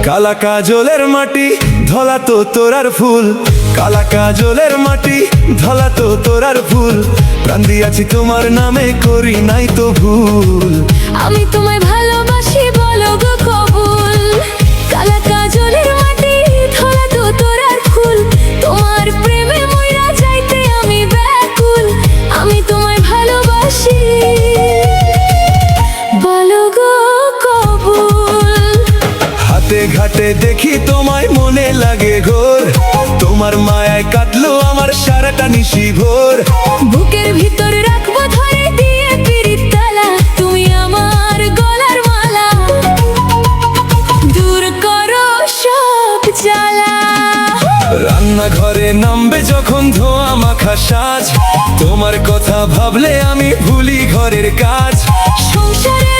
কালা কাজলের মাটি ধলা তো তোরার ফুল, কালা কাজলের মাটি ধলা তো তোরার ফুল। প্রাণ দিয়াছি তোমার নামে, করি নাই তো ভুল। আমি তোমায় ভালোবাসি, বলো গো কবুল। কালা কাজলের মাটি ধলা তো তোরার ফুল, তোমার প্রেমে মইরা যাইতে আমি ব্যাকুল। আমি তোমায় ভালোবাসি, বলো গো কবুল। হাতে ঘাটে দেখি তোমায়, মনে লাগে ঘোর। তোমার মায়ায় কাটলো আমার সারাটা নিশি ভোর। বুকের ভিতর রাখবো ধরে দিয়ে পিরিত তালা, তুমি আমার গলার মালা। দূর করো সব জ্বালা। রান্নাঘরে নামবে যখন ধোয়া মাখা সাজ, তোমার কথা ভাবলে আমি ভুলি ঘরের কাজ। সংসারে